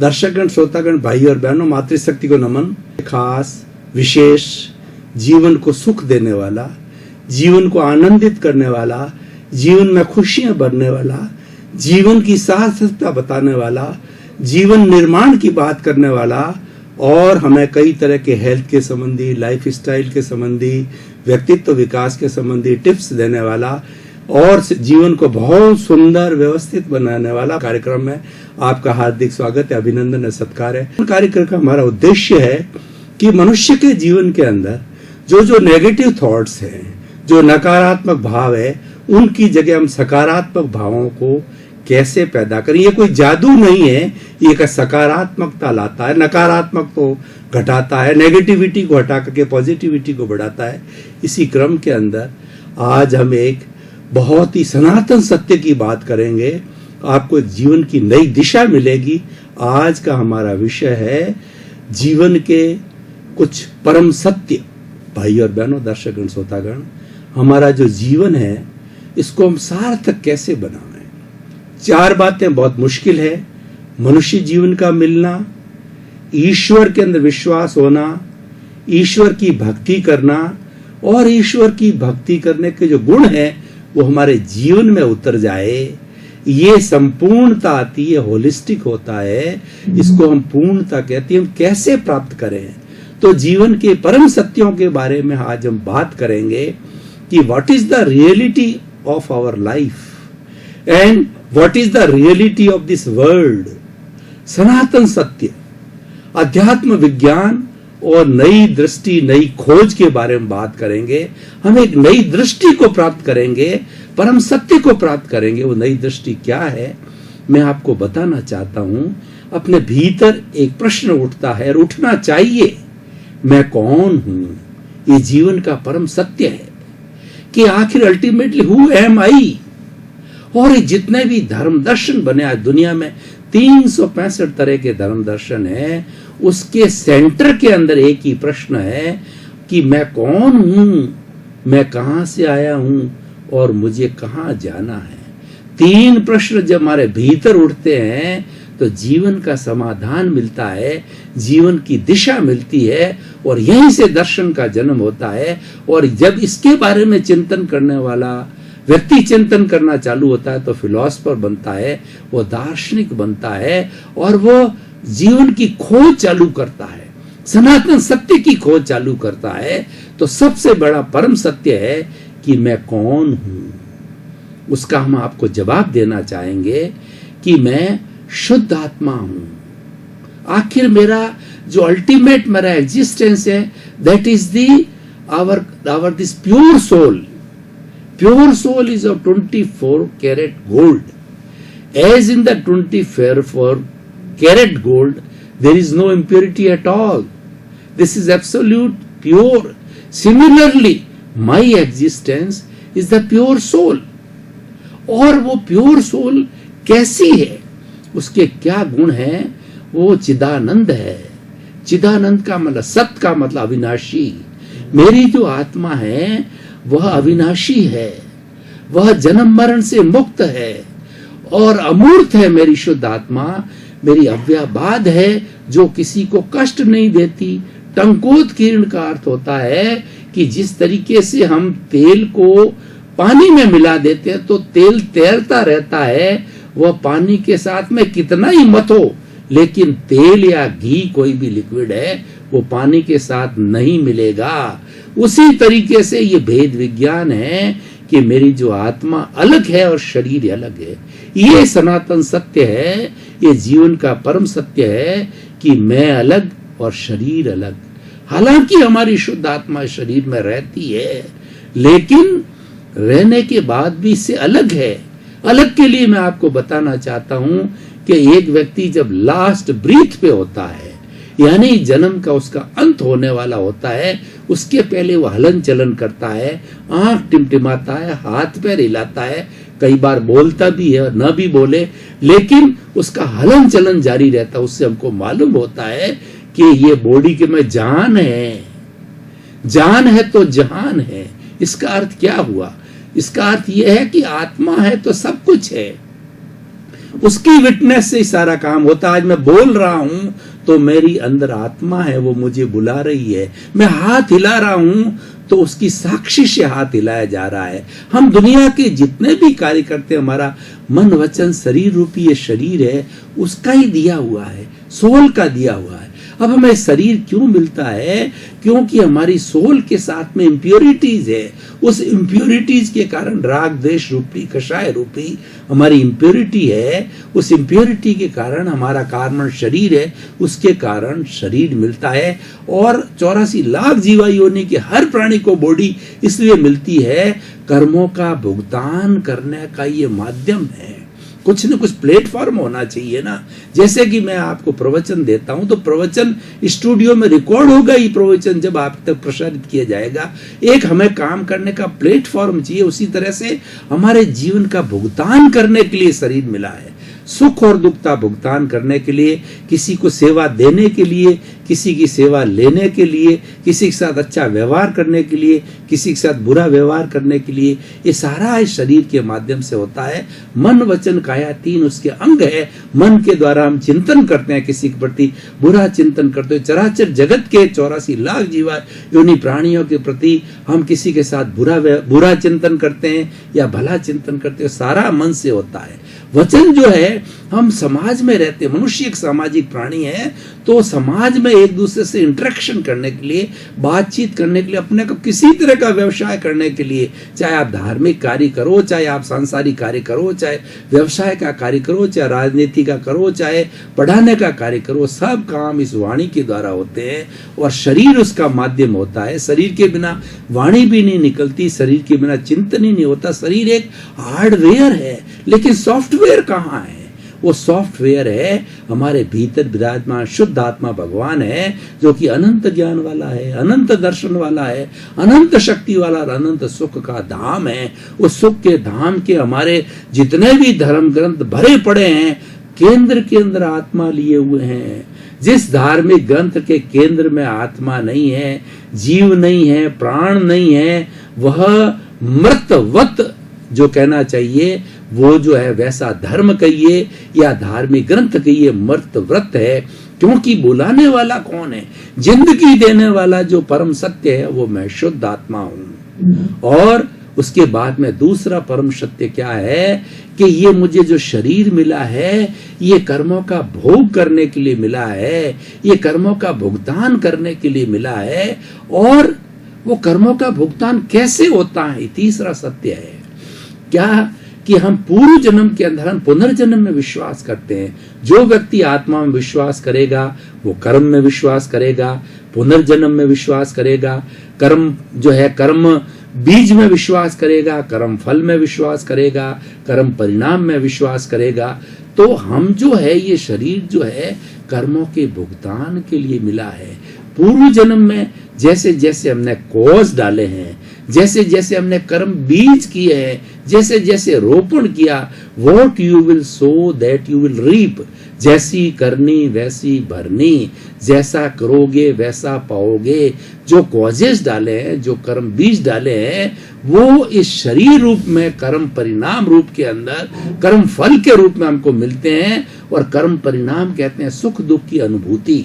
दर्शकगण, श्रोतागण, भाई और बहनों, मातृशक्ति को नमन। खास, विशेष, जीवन को सुख देने वाला, जीवन को आनंदित करने वाला, जीवन में खुशियां भरने वाला, जीवन की सार्थकता बताने वाला, जीवन निर्माण की बात करने वाला और हमें कई तरह के हेल्थ के संबंधी, लाइफ स्टाइल के संबंधी, व्यक्तित्व विकास के संबंधी टिप्स देने वाला और जीवन को बहुत सुंदर व्यवस्थित बनाने वाला कार्यक्रम में आपका हार्दिक स्वागत है, अभिनंदन है, सत्कार है। कार्यक्रम का हमारा उद्देश्य है कि मनुष्य के जीवन के अंदर जो नेगेटिव थॉट्स हैं, जो नकारात्मक भाव है, उनकी जगह हम सकारात्मक भावों को कैसे पैदा करें। ये कोई जादू नहीं है, ये एक सकारात्मकता लाता है, नकारात्मक को घटाता है, नेगेटिविटी को हटा करके पॉजिटिविटी को बढ़ाता है। इसी क्रम के अंदर आज हम एक बहुत ही सनातन सत्य की बात करेंगे, आपको जीवन की नई दिशा मिलेगी। आज का हमारा विषय है जीवन के कुछ परम सत्य। भाई और बहनों, दर्शकगण, श्रोतागण, हमारा जो जीवन है इसको हम सार्थक कैसे बनाएं। 4 बातें बहुत मुश्किल है। मनुष्य जीवन का मिलना, ईश्वर के अंदर विश्वास होना, ईश्वर की भक्ति करना और ईश्वर की भक्ति करने के जो गुण है वो हमारे जीवन में उतर जाए, ये संपूर्णता आती है, होलिस्टिक होता है। इसको हम पूर्णता कहते हैं। हम कैसे प्राप्त करें, तो जीवन के परम सत्यों के बारे में आज हम बात करेंगे कि what is the reality of our life and what is the reality of this world. सनातन सत्य, अध्यात्म विज्ञान और नई दृष्टि, नई खोज के बारे में बात करेंगे। हम एक नई दृष्टि को प्राप्त करेंगे, परम सत्य को प्राप्त करेंगे। वो नई दृष्टि क्या है, मैं आपको बताना चाहता हूं। अपने भीतर एक प्रश्न उठता है, उठना चाहिए, मैं कौन हूं। ये जीवन का परम सत्य है कि आखिर अल्टीमेटली हु एम आई। और जितने भी धर्म दर्शन बने आज दुनिया में, 365 तरह के धर्म दर्शन है, उसके सेंटर के अंदर एक ही प्रश्न है कि मैं कौन हूं, मैं कहां से आया हूं और मुझे कहां जाना है। 3 प्रश्न जब हमारे भीतर उठते हैं तो जीवन का समाधान मिलता है, जीवन की दिशा मिलती है और यहीं से दर्शन का जन्म होता है। और जब इसके बारे में चिंतन करने वाला व्यक्ति चिंतन करना चालू होता है तो फिलोसफर बनता है, वो दार्शनिक बनता है और वो जीवन की खोज चालू करता है, सनातन सत्य की खोज चालू करता है। तो सबसे बड़ा परम सत्य है कि मैं कौन हूं। उसका हम आपको जवाब देना चाहेंगे कि मैं शुद्ध आत्मा हूं। आखिर मेरा जो अल्टीमेट मेरा एग्जिस्टेंस है, that is the our this pure soul. Pure soul is of 24 karat gold. As in the 24 karat gold, there is no impurity at all. This is absolute pure. Similarly, my existence is the pure soul. और वो pure soul कैसी है, उसके क्या गुण हैं? वो चिदानंद है। चिदानंद का मतलब, सत का मतलब अविनाशी। मेरी जो आत्मा है वह अविनाशी है, वह जन्म मरण से मुक्त है और अमूर्त है। मेरी शुद्ध आत्मा मेरी अव्ययवाद है जो किसी को कष्ट नहीं देती। टंकोत्कीर्ण का अर्थ होता है कि जिस तरीके से हम तेल को पानी में मिला देते हैं तो तेल तैरता रहता है, वह पानी के साथ में कितना ही मत हो, लेकिन तेल या घी कोई भी लिक्विड है वो पानी के साथ नहीं मिलेगा। उसी तरीके से ये भेद विज्ञान है कि मेरी जो आत्मा अलग है और शरीर अलग है। ये सनातन सत्य है, ये जीवन का परम सत्य है कि मैं अलग और शरीर अलग। हालांकि हमारी शुद्ध आत्मा शरीर में रहती है, लेकिन रहने के बाद भी इससे अलग है। अलग के लिए मैं आपको बताना चाहता हूं कि एक व्यक्ति जब लास्ट ब्रीथ पे होता है, यानी जन्म का उसका अंत होने वाला होता है, उसके पहले वो हलन चलन करता है, आंख टिमटिमाता है, हाथ पैर हिलाता है, कई बार बोलता भी है, न भी बोले, लेकिन उसका हलन चलन जारी रहता है। उससे हमको मालूम होता है कि ये बॉडी के में जान है। जान है तो जहान है। इसका अर्थ क्या हुआ? इसका अर्थ यह है कि आत्मा है तो सब कुछ है। उसकी विटनेस से ही सारा काम होता है। आज मैं बोल रहा हूं तो मेरी अंदर आत्मा है, वो मुझे बुला रही है। मैं हाथ हिला रहा हूं तो उसकी साक्षी से हाथ हिलाया जा रहा है। हम दुनिया के जितने भी कार्य करते हैं, हमारा मन वचन शरीर रूपी ये शरीर है, उसका ही दिया हुआ है, सोल का दिया हुआ है। अब हमें शरीर क्यों मिलता है? क्योंकि हमारी सोल के साथ में इम्प्योरिटीज है। उस इम्प्योरिटीज के कारण राग द्वेष रूपी कषाय रूपी हमारी इम्प्योरिटी है। उस इम्प्योरिटी के कारण हमारा कारण शरीर है, उसके कारण शरीर मिलता है। और 84 लाख जीवा योनि के हर प्राणी को बॉडी इसलिए मिलती है, कर्मों का भुगतान करने का ये माध्यम है। कुछ न कुछ प्लेटफॉर्म होना चाहिए ना। जैसे कि मैं आपको प्रवचन देता हूं तो प्रवचन स्टूडियो में रिकॉर्ड होगा ही, प्रवचन जब आप तक प्रसारित किया जाएगा। एक हमें काम करने का प्लेटफॉर्म चाहिए। उसी तरह से हमारे जीवन का भुगतान करने के लिए शरीर मिला है, सुख और दुख का भुगतान करने के लिए, किसी को सेवा देने के लिए, किसी की सेवा लेने के लिए, किसी के साथ अच्छा व्यवहार करने के लिए, किसी के साथ बुरा व्यवहार करने के लिए। ये सारा इस शरीर के माध्यम से होता है। मन वचन काया 3 उसके अंग है। मन के द्वारा हम चिंतन करते हैं, किसी के प्रति बुरा चिंतन करते हैं। चराचर जगत के 84 लाख जीवा योनि प्राणियों के प्रति हम किसी के साथ बुरा चिंतन करते हैं या भला चिंतन करते हैं, सारा मन से होता है। वचन जो है, हम समाज में रहते हैं, मनुष्य एक सामाजिक प्राणी है, तो समाज में एक दूसरे से इंटरेक्शन करने के लिए, बातचीत करने के लिए, अपने को किसी तरह का व्यवसाय करने के लिए, चाहे आप धार्मिक कार्य करो, चाहे आप सांसारिक कार्य करो, चाहे व्यवसाय का कार्य करो, चाहे राजनीति का करो, चाहे पढ़ाने का कार्य करो, सब काम इस वाणी के द्वारा होते हैं और शरीर उसका माध्यम होता है। शरीर के बिना वाणी भी नहीं निकलती, शरीर के बिना चिंतन ही नहीं होता। शरीर एक हार्डवेयर है, लेकिन सॉफ्टवेयर कहाँ है? वो सॉफ्टवेयर है हमारे भीतर विराजमान शुद्ध आत्मा भगवान है, जो कि अनंत ज्ञान वाला है, अनंत दर्शन वाला है, अनंत शक्ति वाला और अनंत सुख का धाम है। उस सुख के धाम के हमारे जितने भी धर्म ग्रंथ भरे पड़े हैं, केंद्र के अंदर आत्मा लिए हुए हैं। जिस धार्मिक ग्रंथ के केंद्र में आत्मा नहीं है, जीव नहीं है, प्राण नहीं है, वह मृतवत जो कहना चाहिए, वो जो है वैसा धर्म कहिए या धार्मिक ग्रंथ कहिए, मर्त व्रत है। क्योंकि बुलाने वाला कौन है? जिंदगी देने वाला जो परम सत्य है, वो मैं शुद्ध आत्मा हूं। और उसके बाद में दूसरा परम सत्य क्या है कि ये मुझे जो शरीर मिला है, ये कर्मों का भोग करने के लिए मिला है, ये कर्मों का भुगतान करने के लिए मिला है। और वो कर्मों का भुगतान कैसे होता है? तीसरा सत्य है क्या कि हम पूर्व जन्म के अंदर हम पुनर्जन्म में विश्वास करते हैं। जो व्यक्ति आत्मा में विश्वास करेगा, वो कर्म में विश्वास करेगा, पुनर्जन्म में विश्वास करेगा, कर्म जो है कर्म बीज में विश्वास करेगा, कर्म फल में विश्वास करेगा, कर्म परिणाम में विश्वास करेगा। तो हम जो है, ये शरीर जो है कर्मों के भुगतान के लिए मिला है। पूर्व जन्म में जैसे जैसे हमने कॉज डाले हैं, जैसे जैसे हमने कर्म बीज किए हैं, जैसे जैसे रोपण किया, what you will sow that you will reap. जैसी करनी वैसी भरनी, जैसा करोगे वैसा पाओगे। जो कॉजेस डाले हैं, जो कर्म बीज डाले हैं, वो इस शरीर रूप में कर्म परिणाम रूप के अंदर कर्म फल के रूप में हमको मिलते हैं। और कर्म परिणाम कहते हैं सुख दुख की अनुभूति।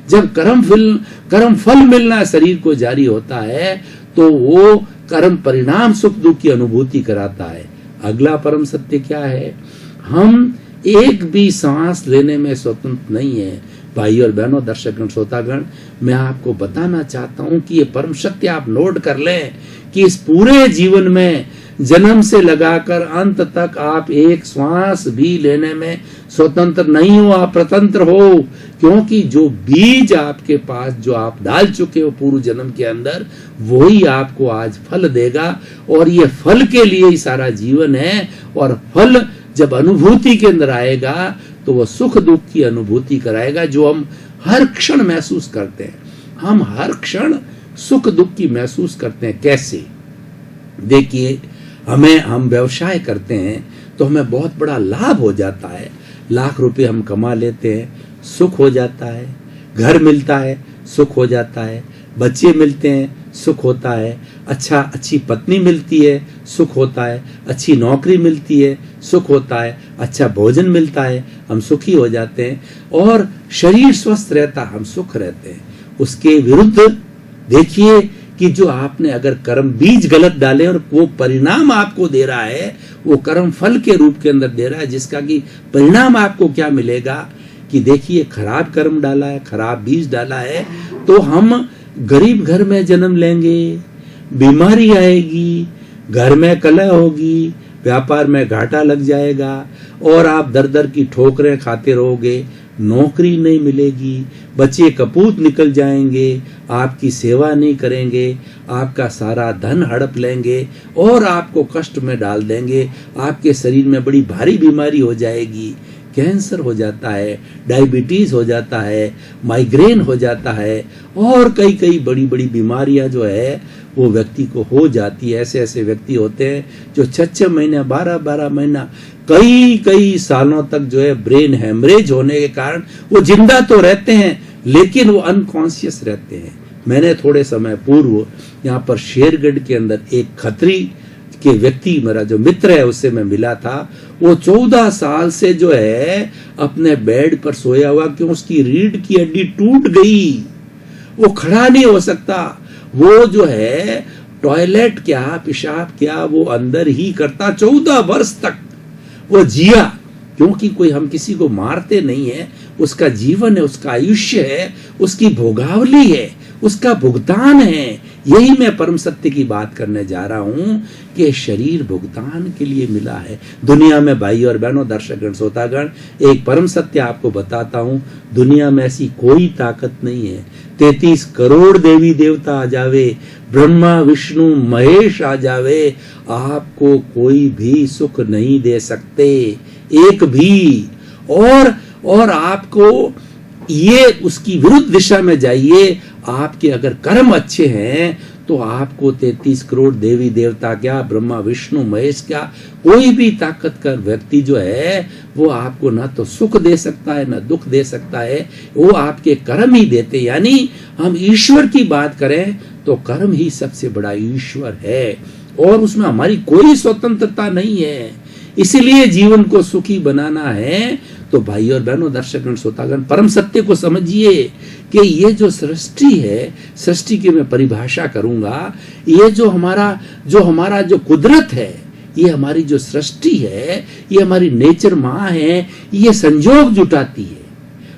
जब कर्म फल मिलना शरीर को जारी होता है, तो वो कर्म परिणाम सुख दुख की अनुभूति कराता है। अगला परम सत्य क्या है? हम एक भी सांस लेने में स्वतंत्र नहीं है। भाई और बहनों, दर्शकगण, श्रोतागण, मैं आपको बताना चाहता हूं कि ये परम सत्य आप नोट कर लें कि इस पूरे जीवन में जन्म से लगाकर अंत तक आप एक श्वास भी लेने में स्वतंत्र नहीं हो, आप प्रतंत्र हो। क्योंकि जो बीज आपके पास जो आप डाल चुके हो पूर्व जन्म के अंदर, वही आपको आज फल देगा। और ये फल के लिए ही सारा जीवन है। और फल जब अनुभूति के अंदर आएगा, तो वह सुख दुख की अनुभूति कराएगा, जो हम हर क्षण महसूस करते हैं। हम हर क्षण सुख दुख की महसूस करते हैं। कैसे? देखिए, हम व्यवसाय करते हैं तो हमें बहुत बड़ा लाभ हो जाता है। लाख रुपए हम कमा लेते हैं, सुख हो जाता है। घर मिलता है, सुख हो जाता है। बच्चे मिलते हैं, सुख होता है, अच्छी पत्नी मिलती है, सुख होता है, अच्छी नौकरी मिलती है, सुख होता है, अच्छा भोजन मिलता है, हम सुखी हो जाते हैं, और शरीर स्वस्थ रहता, हम सुख रहते हैं। उसके विरुद्ध देखिए कि जो आपने अगर कर्म बीज गलत डाले और वो परिणाम आपको दे रहा है, वो कर्म फल के रूप के अंदर दे रहा है, जिसका कि परिणाम आपको क्या मिलेगा कि देखिए खराब कर्म डाला है, खराब बीज डाला है, तो हम गरीब घर में जन्म लेंगे, बीमारी आएगी, घर में कलह होगी, व्यापार में घाटा लग जाएगा, और आप दर दर की ठोकरें खाते रहोगे, नौकरी नहीं मिलेगी, बच्चे कपूत निकल जाएंगे, आपकी सेवा नहीं करेंगे, आपका सारा धन हड़प लेंगे और आपको कष्ट में डाल देंगे, आपके शरीर में बड़ी भारी बीमारी हो जाएगी, कैंसर हो जाता है, डायबिटीज हो जाता है, माइग्रेन हो जाता है, और कई कई बड़ी बड़ी बीमारियां जो है वो व्यक्ति को हो जाती है। ऐसे ऐसे व्यक्ति होते हैं जो 6-6 महीने 12-12 महीना कई सालों तक जो है ब्रेन हेमरेज होने के कारण वो जिंदा तो रहते हैं लेकिन वो अनकॉन्शियस रहते हैं। मैंने थोड़े समय पूर्व यहाँ पर शेरगढ़ के अंदर एक खत्री के व्यक्ति, मेरा जो मित्र है उससे मैं मिला था, वो 14 साल से जो है अपने बेड पर सोया हुआ, क्यों उसकी रीढ़ की हड्डी टूट गई, वो खड़ा नहीं हो सकता, वो जो है टॉयलेट क्या पेशाब क्या वो अंदर ही करता, 14 वर्ष तक वो जिया, क्योंकि कोई हम किसी को मारते नहीं है, उसका जीवन है, उसका आयुष्य है, उसकी भोगावली है, उसका भुगतान है। यही मैं परम सत्य की बात करने जा रहा हूं कि शरीर भुगतान के लिए मिला है। दुनिया में भाई और बहनों, दर्शकगण, श्रोतागण, एक परम सत्य आपको बताता हूं, दुनिया में ऐसी कोई ताकत नहीं है, 33 करोड़ देवी देवता आ जावे, ब्रह्मा विष्णु महेश आ जावे, आपको कोई भी सुख नहीं दे सकते, एक भी। और आपको ये उसकी विरुद्ध दिशा में जाइए, आपके अगर कर्म अच्छे हैं तो आपको 33 करोड़ देवी देवता क्या, ब्रह्मा विष्णु महेश क्या, कोई भी ताकत का व्यक्ति जो है वो आपको ना तो सुख दे सकता है ना दुख दे सकता है, वो आपके कर्म ही देते। यानी हम ईश्वर की बात करें तो कर्म ही सबसे बड़ा ईश्वर है और उसमें हमारी कोई स्वतंत्रता नहीं है। इसीलिए जीवन को सुखी बनाना है तो भाई और बहनों, दर्शकगण, श्रोतागण, परम सत्य को समझिए कि ये जो सृष्टि है, सृष्टि की मैं परिभाषा करूंगा, ये जो हमारा जो कुदरत है, ये हमारी जो सृष्टि है, ये हमारी नेचर माँ है, ये संजोग जुटाती है,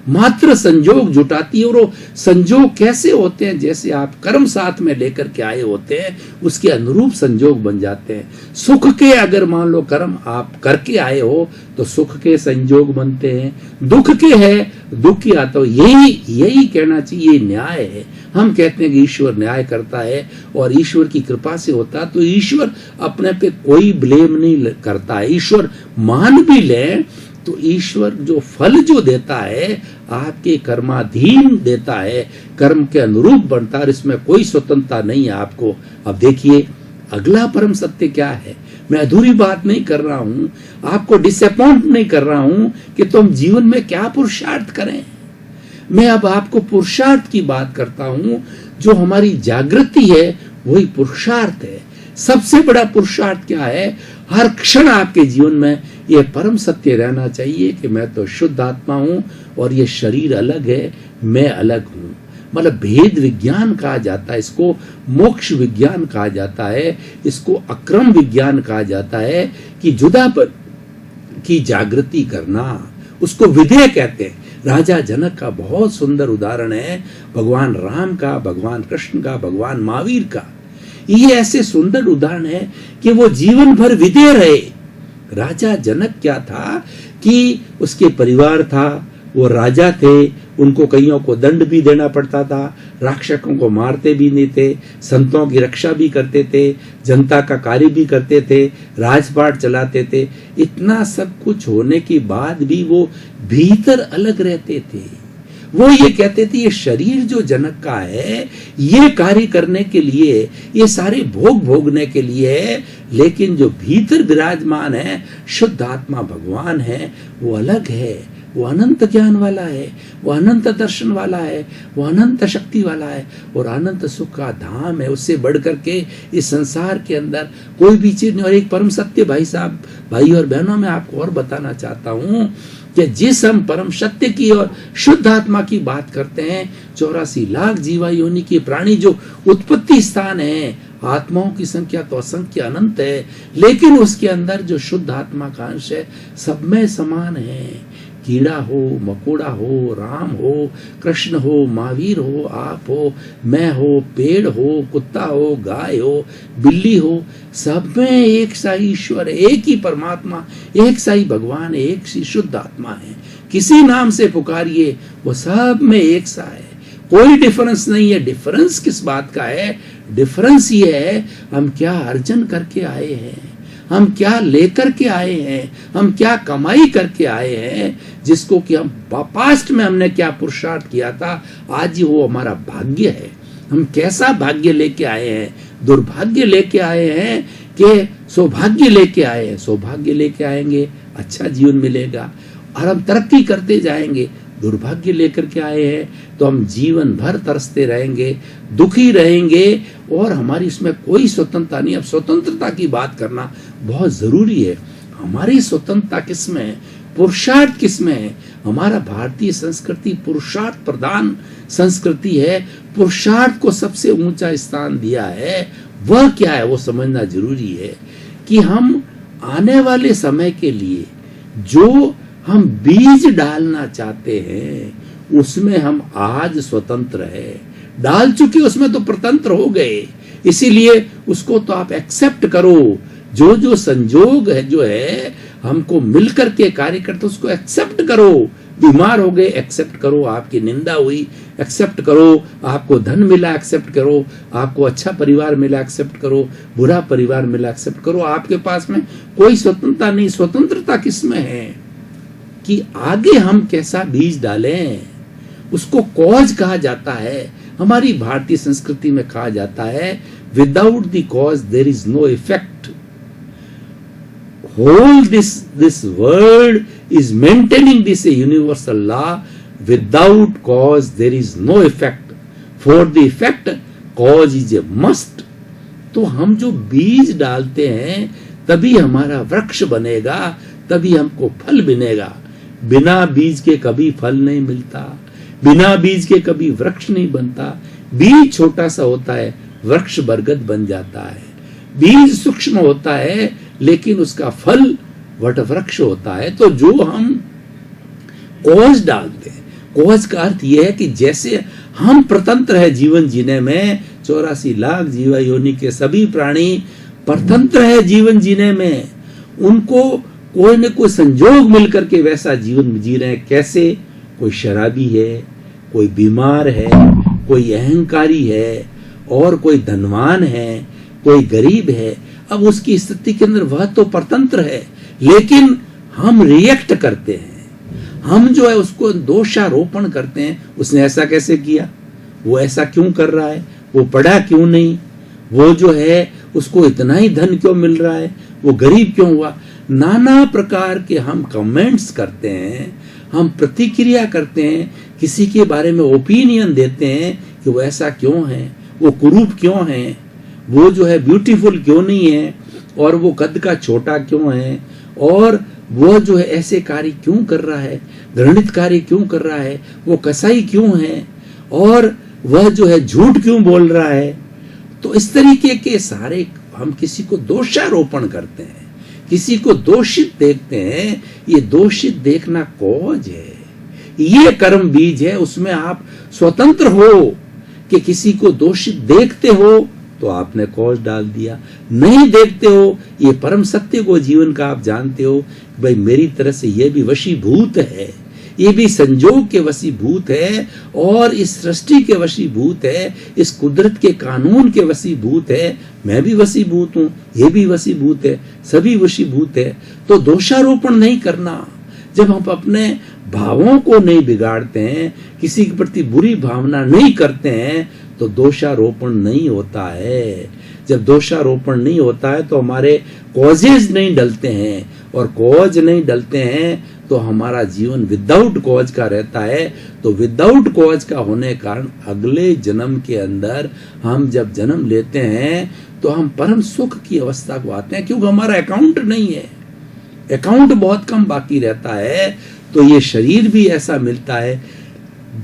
मात्र संजोग जुटाती है। और वो संजोग कैसे होते हैं, जैसे आप कर्म साथ में लेकर के आए होते हैं उसके अनुरूप संजोग बन जाते हैं। सुख के अगर मान लो कर्म आप करके आए हो तो सुख के संजोग बनते हैं, दुख के है दुख की आता हो। यही कहना चाहिए, ये न्याय है। हम कहते हैं कि ईश्वर न्याय करता है और ईश्वर की कृपा से होता, तो ईश्वर अपने पे कोई ब्लेम नहीं करता है। ईश्वर मान भी ले तो ईश्वर जो फल जो देता है आपके कर्माधीन देता है, कर्म के अनुरूप बनता है, इसमें कोई स्वतंत्रता नहीं है आपको। अब देखिए अगला परम सत्य क्या है, मैं अधूरी बात नहीं कर रहा हूं, आपको डिसअपॉइंट नहीं कर रहा हूं कि तुम जीवन में क्या पुरुषार्थ करें। मैं अब आपको पुरुषार्थ की बात करता हूं, जो हमारी जागृति है वही पुरुषार्थ है। सबसे बड़ा पुरुषार्थ क्या है, हर क्षण आपके जीवन में यह परम सत्य रहना चाहिए कि मैं तो शुद्ध आत्मा हूं और ये शरीर अलग है, मैं अलग हूं। मतलब भेद विज्ञान कहा जाता है, इसको मोक्ष विज्ञान कहा जाता है, इसको अक्रम विज्ञान कहा जाता है कि जुदापन की जागृति करना, उसको विधेय कहते हैं। राजा जनक का बहुत सुंदर उदाहरण है, भगवान राम का, भगवान कृष्ण का, भगवान महावीर का। ये ऐसे सुंदर उदाहरण है कि वो जीवन भर विधेय रहे। राजा जनक क्या था कि उसके परिवार था, वो राजा थे, उनको कईयों को दंड भी देना पड़ता था, राक्षसों को मारते भी नहीं थे, संतों की रक्षा भी करते थे, जनता का कार्य भी करते थे, राजपाट चलाते थे। इतना सब कुछ होने के बाद भी वो भीतर अलग रहते थे। वो ये कहते थे ये शरीर जो जनक का है ये कार्य करने के लिए, ये सारे भोग भोगने के लिए है, लेकिन जो भीतर विराजमान है शुद्ध आत्मा भगवान है वो अलग है। वो अनंत ज्ञान वाला है, वो अनंत दर्शन वाला है, वो अनंत शक्ति वाला है और अनंत सुख का धाम है। उससे बढ़ करके इस संसार के अंदर कोई भी चीज नहीं। और एक परम सत्य भाई साहब, भाई और बहनों, मैं आपको और बताना चाहता हूं कि जिस हम परम सत्य की और शुद्ध आत्मा की बात करते हैं, 84 लाख जीवा योनि के प्राणी जो उत्पत्ति स्थान है, आत्माओं की संख्या तो असंख्य अनंत है, लेकिन उसके अंदर जो शुद्ध आत्मा का अंश है सब में समान है। कीड़ा हो, मकोड़ा हो, राम हो, कृष्ण हो, महावीर हो, आप हो, मैं हो, पेड़ हो, कुत्ता हो, गाय हो, बिल्ली हो, सब में एक सा ईश्वर है, एक ही परमात्मा, एक सा ही भगवान है, एक सी शुद्ध आत्मा है। किसी नाम से पुकारिए, वो सब में एक सा है, कोई डिफरेंस नहीं है। डिफरेंस किस बात का है? डिफरेंस ये है हम क्या अर्जन करके आए हैं, हम क्या लेकर के आए हैं, हम क्या कमाई करके आए हैं, जिसको कि हम पास्ट में हमने क्या पुरुषार्थ किया था, आज वो हमारा भाग्य है। हम कैसा भाग्य लेके आए हैं? दुर्भाग्य लेके आए हैं कि सौभाग्य लेके आए हैं? सौभाग्य लेके आएंगे, अच्छा जीवन मिलेगा और हम तरक्की करते जाएंगे। दुर्भाग्य लेकर के आए हैं तो हम जीवन भर तरसते रहेंगे, दुखी रहेंगे और हमारी इसमें कोई स्वतंत्रता नहीं। अब स्वतंत्रता की बात करना बहुत जरूरी है। हमारी स्वतंत्रता किसमें है? पुरुषार्थ किसमें है? हमारा भारतीय संस्कृति पुरुषार्थ प्रधान संस्कृति है। पुरुषार्थ को सबसे ऊंचा स्थान दिया है। वह क्या है वो समझना जरूरी है कि हम आने वाले समय के लिए जो हम बीज डालना चाहते हैं उसमें हम आज स्वतंत्र है। डाल चुके उसमें तो प्रतंत्र हो गए, इसीलिए उसको तो आप एक्सेप्ट करो। जो जो संजोग है जो है हमको मिलकर के कार्य करते उसको एक्सेप्ट करो। बीमार हो गए, एक्सेप्ट करो। आपकी निंदा हुई, एक्सेप्ट करो। आपको धन मिला, एक्सेप्ट करो। आपको अच्छा परिवार मिला, एक्सेप्ट करो। बुरा परिवार मिला, एक्सेप्ट करो। आपके पास में कोई स्वतंत्रता नहीं। स्वतंत्रता किसमें है कि आगे हम कैसा बीज डालें, उसको कॉज कहा जाता है। हमारी भारतीय संस्कृति में कहा जाता है without the cause there is no effect. Whole this world is maintaining this a universal law. Without cause there is no effect. For the effect cause is a must. तो हम जो बीज डालते हैं तभी हमारा वृक्ष बनेगा, तभी हमको फल मिलेगा। बिना बीज के कभी फल नहीं मिलता, बिना बीज के कभी वृक्ष नहीं बनता। बीज छोटा सा होता है, वृक्ष बरगद बन जाता है। बीज सूक्ष्म होता है लेकिन उसका फल वट वृक्ष होता है। तो जो हम कॉज डालते हैं, कॉज का अर्थ यह है कि जैसे हम स्वतंत्र है जीवन जीने में, 84 लाख जीवा योनि के सभी प्राणी स्वतंत्र है जीवन जीने में। उनको कोई न कोई संजोग मिलकर के वैसा जीवन जी रहे हैं। कैसे? कोई शराबी है, कोई बीमार है, कोई अहंकारी है और कोई धनवान है, कोई गरीब है। अब उसकी स्थिति के अंदर वह तो स्वतंत्र है, लेकिन हम रिएक्ट करते हैं। हम जो है उसको दोषारोपण करते हैं। उसने ऐसा कैसे किया, वो ऐसा क्यों कर रहा है, वो पढ़ा क्यों नहीं, वो जो है उसको इतना ही धन क्यों मिल रहा है, वो गरीब क्यों हुआ। नाना प्रकार के हम कमेंट्स करते हैं, हम प्रतिक्रिया करते हैं, किसी के बारे में ओपिनियन देते हैं कि वो ऐसा क्यों है, वो कुरूप क्यों है, वो जो है ब्यूटीफुल क्यों नहीं है, और वो कद का छोटा क्यों है, और वो जो है ऐसे कार्य क्यों कर रहा है, घृणित कार्य क्यों कर रहा है, वो कसाई क्यों है, और वह जो है झूठ क्यों बोल रहा है। तो इस तरीके के सारे हम किसी को दोषारोपण करते हैं, किसी को दोषित देखते हैं। ये दोषित देखना कॉज है, ये कर्म बीज है। उसमें आप स्वतंत्र हो कि किसी को दोषित देखते हो तो आपने कॉज डाल दिया, नहीं देखते हो ये परम सत्य को जीवन का आप जानते हो कि भाई मेरी तरह से ये भी वशीभूत है, ये भी संजोग के वशीभूत है, और इस सृष्टि के वशीभूत है, इस कुदरत के कानून के वशीभूत है। मैं भी वशीभूत हूँ, ये भी वशीभूत है, सभी वशीभूत है। तो दोषारोपण नहीं करना। जब हम अपने भावों को नहीं बिगाड़ते हैं, किसी के प्रति बुरी भावना नहीं करते हैं, तो दोषारोपण नहीं होता है। जब दोषारोपण नहीं होता है तो हमारे कॉजेज नहीं डलते हैं और कॉज नहीं डलते हैं तो हमारा जीवन विदाउट कॉज का रहता है। तो विदाउट कॉज का होने के कारण अगले जन्म के अंदर हम जब जन्म लेते हैं तो हम परम सुख की अवस्था को आते हैं, क्योंकि हमारा अकाउंट नहीं है, अकाउंट बहुत कम बाकी रहता है। तो ये शरीर भी ऐसा मिलता है,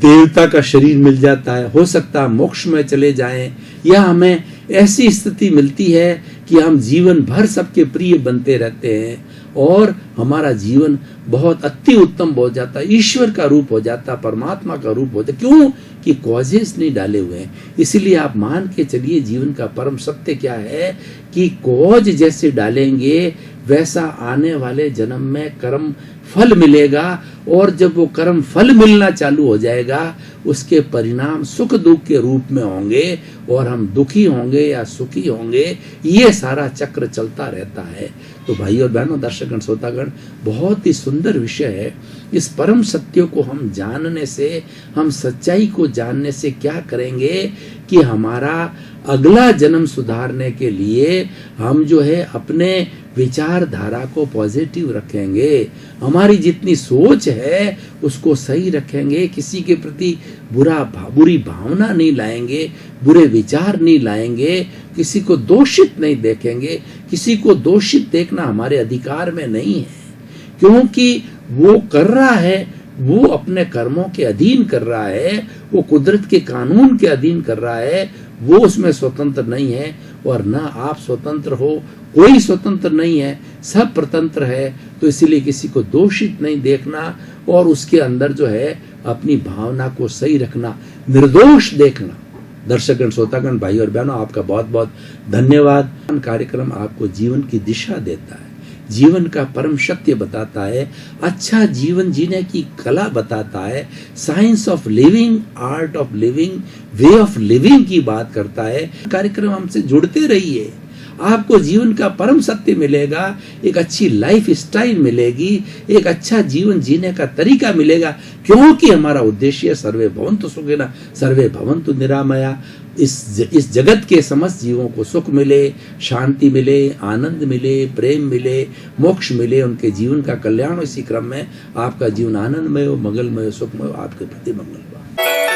देवता का शरीर मिल जाता है, हो सकता है मोक्ष में चले जाएं, या हमें ऐसी स्थिति मिलती है कि हम जीवन भर सबके प्रिय बनते रहते हैं और हमारा जीवन बहुत अति उत्तम हो जाता है, ईश्वर का रूप हो जाता, परमात्मा का रूप होता। क्यों कि कॉजेस नहीं डाले हुए हैं। इसीलिए आप मान के चलिए जीवन का परम सत्य क्या है कि कॉज जैसे डालेंगे वैसा आने वाले जन्म में कर्म फल मिलेगा, और जब वो कर्म फल मिलना चालू हो जाएगा उसके परिणाम सुख दुख के रूप में होंगे, और हम दुखी होंगे या सुखी होंगे, ये सारा चक्र चलता रहता है। तो भाई और बहनों, दर्शकगण, श्रोतागण, बहुत ही सुंदर विषय है। इस परम सत्य को हम जानने से, हम सच्चाई को जानने से क्या करेंगे कि हमारा अगला जन्म सुधारने के लिए हम जो है अपने विचारधारा को पॉजिटिव रखेंगे, हमारी जितनी सोच है उसको सही रखेंगे, किसी के प्रति बुरी भावना नहीं लाएंगे, बुरे विचार नहीं लाएंगे, किसी को दोषित नहीं देखेंगे। किसी को दोषित देखना हमारे अधिकार में नहीं है, क्योंकि वो कर रहा है, वो अपने कर्मों के अधीन कर रहा है, वो कुदरत के कानून के अधीन कर रहा है, वो उसमें स्वतंत्र नहीं है। और ना आप स्वतंत्र हो, कोई स्वतंत्र नहीं है, सब प्रतंत्र है। तो इसीलिए किसी को दोषित नहीं देखना और उसके अंदर जो है अपनी भावना को सही रखना, निर्दोष देखना। दर्शकगण, श्रोतागण, भाई और बहनों, आपका बहुत बहुत धन्यवाद। कार्यक्रम आपको जीवन की दिशा देता है, जीवन का परम सत्य बताता है, अच्छा जीवन जीने की कला बताता है, science of living, art of living, way of living की बात करता है। कार्यक्रम हमसे जुड़ते रहिए, आपको जीवन का परम सत्य मिलेगा, एक अच्छी लाइफ स्टाइल मिलेगी, एक अच्छा जीवन जीने का तरीका मिलेगा, क्योंकि हमारा उद्देश्य सर्वे भवन्तु सुखिनः सर्वे भवन्तु निरामया। इस जगत के समस्त जीवों को सुख मिले, शांति मिले, आनंद मिले, प्रेम मिले, मोक्ष मिले, उनके जीवन का कल्याण। इसी क्रम में आपका जीवन आनंदमय हो, मंगलमय हो, सुखमय हो, आपके प्रति मंगल हो।